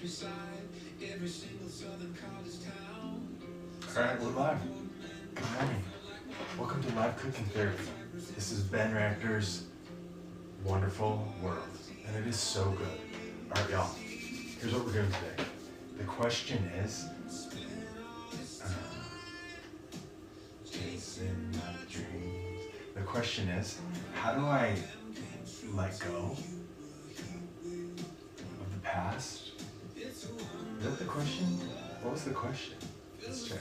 All right, we're live. Good morning. Welcome to Live Cooking Therapy. This is Ben Rector's wonderful world, and it is so good. All right, y'all. Here's what we're doing today. The question is, chasing my dreams. The question is, how do I let go of the past? Is that the question? What was the question? Let's check.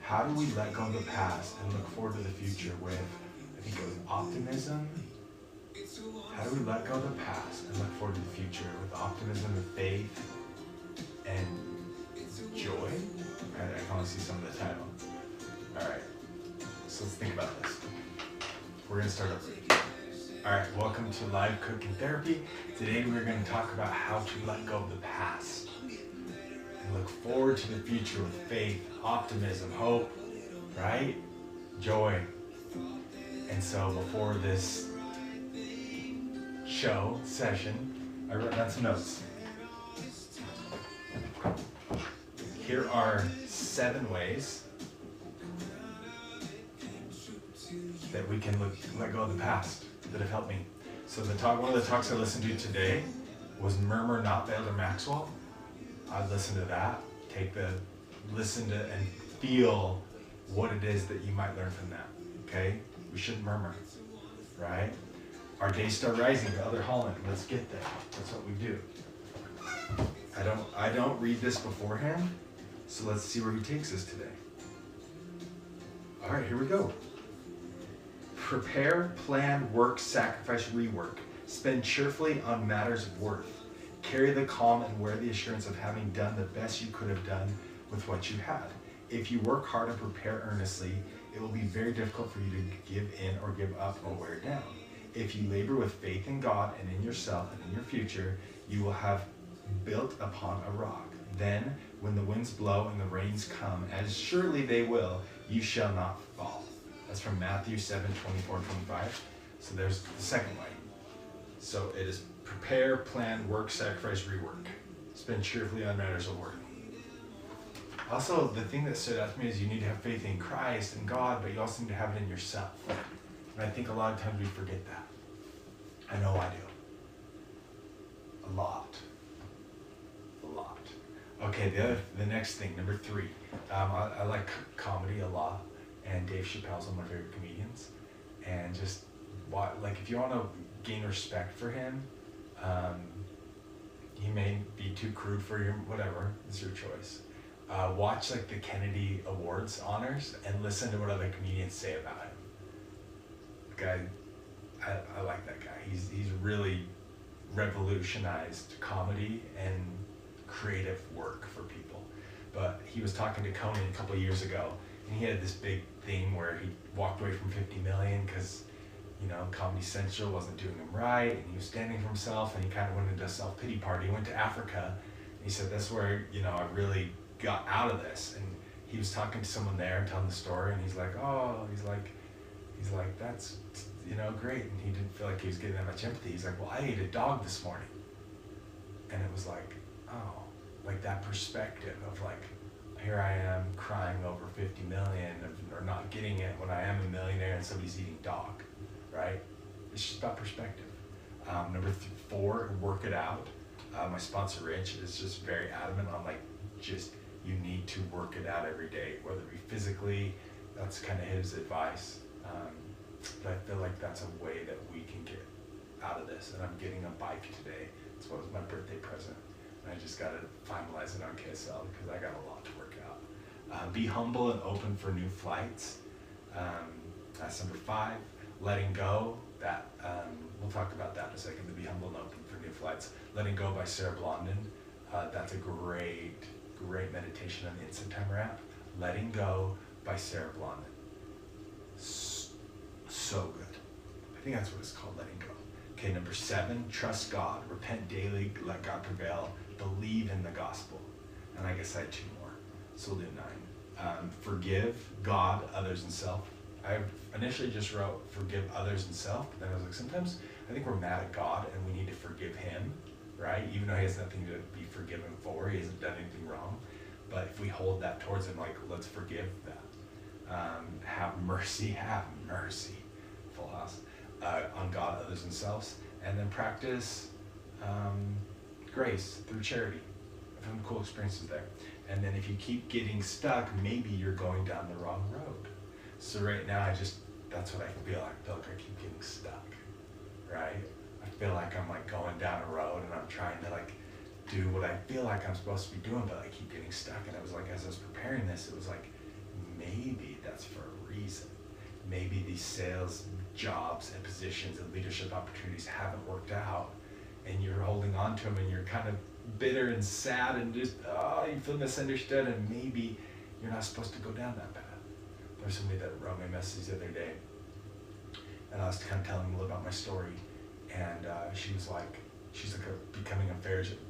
How do we let go of the past and look forward to the future with, I think it was optimism? How do we let go of the past and look forward to the future with optimism and faith and joy? I can only see some of the title. All right, so let's think about this. We're going to start over. All right, welcome to Live Cooking Therapy. Today we're going to talk about how to let go of the past and look forward to the future with faith, optimism, hope, right? Joy. And so before this session, I wrote down some notes. Here are 7 ways that we can let go of the past that have helped me. So one of the talks I listened to today was Murmur Not by Elder Maxwell. I'd listen to that, listen to and feel what it is that you might learn from that, okay? We shouldn't murmur, right? Our Days Start Rising by Elder Holland, let's get there. That's what we do. I don't read this beforehand, so let's see where he takes us today. All right, here we go. Prepare, plan, work, sacrifice, rework. Spend cheerfully on matters of worth. Carry the calm and wear the assurance of having done the best you could have done with what you had. If you work hard and prepare earnestly, it will be very difficult for you to give in or give up or wear down. If you labor with faith in God and in yourself and in your future, you will have built upon a rock. Then, when the winds blow and the rains come, as surely they will, you shall not fall. That's from Matthew 7, 24, 25. So there's the second way. So it is prepare, plan, work, sacrifice, rework. Spend cheerfully on matters of work. Also, the thing that stood out to me is you need to have faith in Christ and God, but you also need to have it in yourself. And I think a lot of times we forget that. I know I do. A lot. Okay, the next thing, number 3. I like comedy a lot, and Dave Chappelle's one of my favorite comedians. And just, if you want to gain respect for him, he may be too crude for you, whatever, it's your choice. Watch the Kennedy Awards honors and listen to what other comedians say about him. I like that guy. He's really revolutionized comedy and creative work for people. But he was talking to Conan a couple of years ago, and he had this big thing where he walked away from 50 million because, Comedy Central wasn't doing him right, and he was standing for himself, and he kind of went into a self-pity party. He went to Africa, and he said, that's where, I really got out of this. And he was talking to someone there and telling the story, and he's like, that's, great. And he didn't feel like he was getting that much empathy. He's like, well, I ate a dog this morning. And it was that perspective of here I am crying over 50 million or not getting it when I am a millionaire and somebody's eating dog, right? It's just about perspective. Number 4, work it out. My sponsor Rich is just very adamant on you need to work it out every day, whether it be physically. That's kind of his advice. But I feel like that's a way that we can get out of this. And I'm getting a bike today. It's what was my birthday present. And I just got to finalize it on KSL because I got a lot to work out. Be humble and open for new flights. That's number 5. Letting go. We'll talk about that in a second. To be humble and open for new flights. Letting Go by Sarah Blondin. That's a great meditation on the Instant Timer app. Letting Go by Sarah Blondin. So good. I think that's what it's called, letting go. Okay, number 7, trust God. Repent daily, let God prevail. Believe in the gospel. And I guess I had 2 more, so we'll do 9. Forgive God, others, and self. I initially just wrote forgive others and self, but then I was like, sometimes I think we're mad at God and we need to forgive him, right? right? Even though he has nothing to be forgiven for, he hasn't done anything wrong. But if we hold that towards him, like, let's forgive that. Have mercy, full house, on God, others, and selves. And then practice grace through charity. I've had cool experiences there. And then if you keep getting stuck, maybe you're going down the wrong road. So right now, that's what I feel. I feel like I keep getting stuck, right? I feel like I'm like going down a road and I'm trying to like do what I feel like I'm supposed to be doing, but I keep getting stuck. And it was like, as I was preparing this, it was like, maybe that's for a reason. Maybe these sales jobs and positions and leadership opportunities haven't worked out, and you're holding on to them and you're kind of bitter and sad and just, you feel misunderstood, and maybe you're not supposed to go down that path. There's somebody that wrote me a message the other day, and I was kind of telling them a little about my story, and she's like becoming a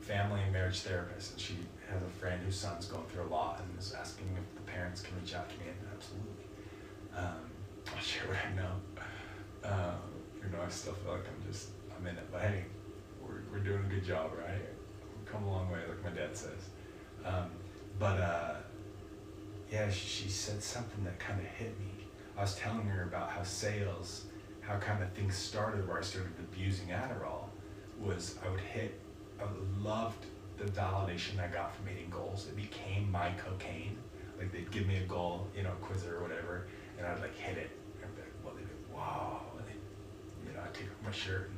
family and marriage therapist, and she has a friend whose son's going through a lot and is asking if the parents can reach out to me, and absolutely. I'll share what I know. I still feel like I'm in it, but hey, we're doing a good job, right? We've come a long way, like my dad says. Yeah, she said something that kind of hit me. I was telling her about how kind of things started where I started abusing Adderall. I loved the validation I got from meeting goals. It became my cocaine. Like they'd give me a goal, Quizzer or whatever, and I'd like hit it. And I'd be like, they'd be, wow. And then, I'd take off my shirt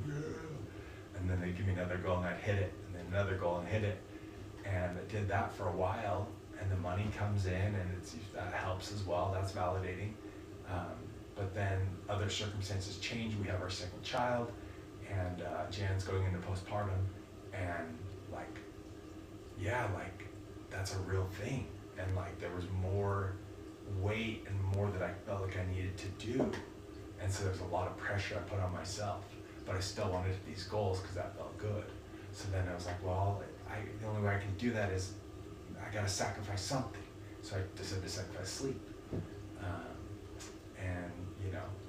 and then they'd give me another goal and I'd hit it, and then another goal and hit it. And I did that for a while, and the money comes in, and that helps as well. That's validating. But then other circumstances change. We have our second child, and Jan's going into postpartum, and that's a real thing. And there was more weight and more that I felt like I needed to do. And so there was a lot of pressure I put on myself, but I still wanted these goals because that felt good. So then I was like, well, the only way I can do that is I gotta sacrifice something. So I decided to sacrifice sleep.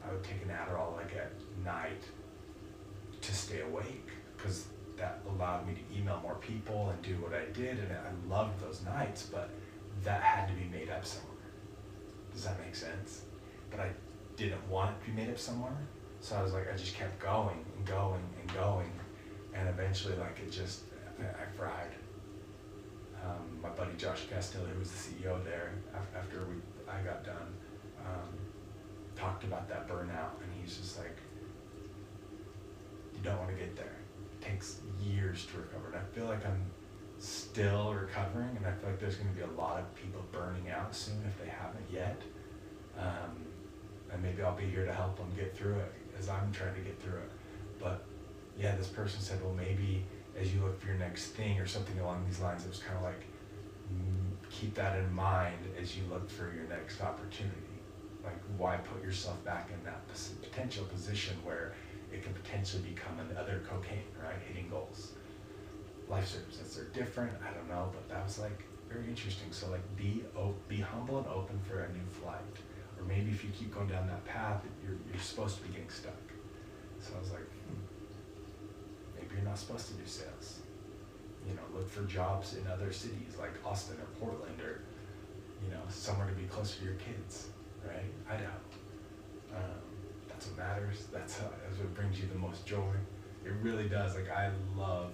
I would take an Adderall at night to stay awake, because that allowed me to email more people and do what I did, and I loved those nights, but that had to be made up somewhere. Does that make sense? But I didn't want it to be made up somewhere, so I was I just kept going and going and going, and eventually I fried. My buddy Josh Castillo, who was the CEO there, after I got done, talked about that burnout, and he's just like, you don't want to get there. It takes years to recover. And I feel like I'm still recovering, and I feel like there's going to be a lot of people burning out soon if they haven't yet. And maybe I'll be here to help them get through it as I'm trying to get through it. But yeah, this person said, well, maybe as you look for your next thing or something along these lines, it was kind of like, keep that in mind as you look for your next opportunity. Why put yourself back in that potential position where it can potentially become another cocaine, right? Hitting goals. Life circumstances are different, I don't know, but that was very interesting. So be humble and open for a new flight. Or maybe if you keep going down that path, you're supposed to be getting stuck. So I was like, maybe you're not supposed to do sales. Look for jobs in other cities like Austin or Portland, or somewhere to be closer to your kids, right? Idaho. That's what matters. That's what brings you the most joy. It really does. I love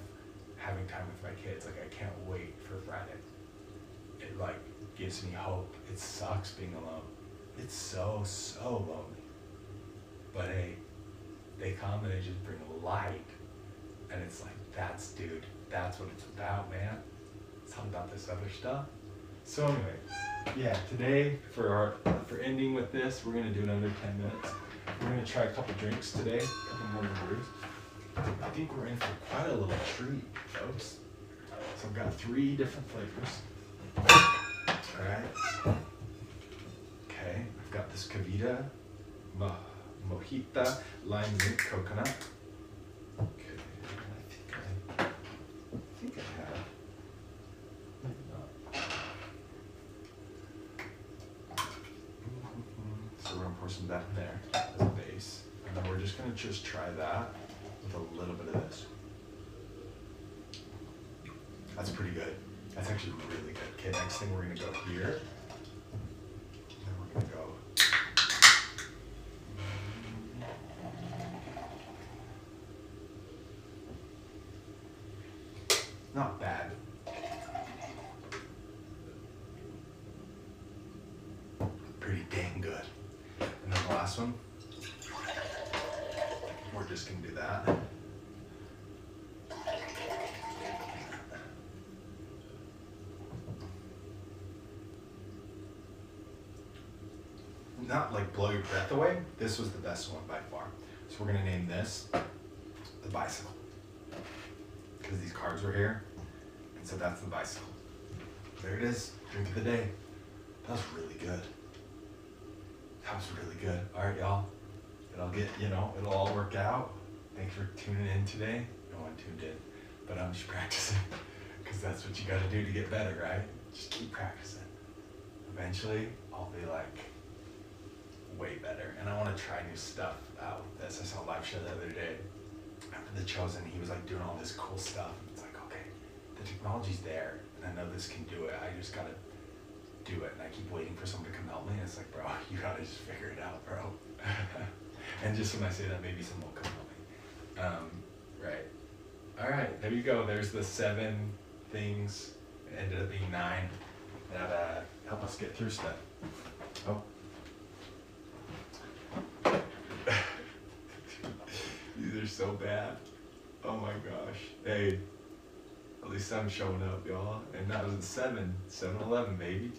having time with my kids. I can't wait for Friday. It gives me hope. It sucks being alone. It's so lonely. But hey, they come and they just bring light, and it's that's what it's about, man. It's not about this other stuff. So anyway, yeah, today for ending with this, we're gonna do another 10 minutes. We're gonna try a couple drinks today, a couple more brews. I think we're in for quite a little treat, folks. So I've got 3 different flavors. All right. Okay, I've got this Cavita Mojita Lime Mint Coconut. Okay, I think I have. Maybe not. So we're gonna pour some of that in there as a base, and then we're just gonna try that with a little bit of this. That's pretty good. That's actually really good. Okay, next thing we're gonna go here. And then we're gonna go. Not bad. Pretty dang good. And then the last one, we're just gonna do that. Not like blow your breath away. This was the best one by far. So we're gonna name this the bicycle. Because these cards were here. And so that's the bicycle. There it is, drink of the day. That was really good. That was really good. All right, y'all. It'll all work out. Thanks for tuning in today. No one tuned in, but I'm just practicing. Because that's what you gotta do to get better, right? Just keep practicing. Eventually, I'll be like, way better. And I want to try new stuff out with this. I saw a live show the other day after The Chosen. He was like doing all this cool stuff. It's like, okay, the technology's there and I know this can do it. I just gotta do it. And I keep waiting for someone to come help me. And it's like, bro, you gotta just figure it out, bro. And just when I say that, maybe someone will come help me. Right. All right, there you go. There's the 7 things. It ended up being 9 that help us get through stuff. Oh. These are so bad. Oh my gosh. Hey, at least I'm showing up, y'all. And that was at 7-Eleven, baby.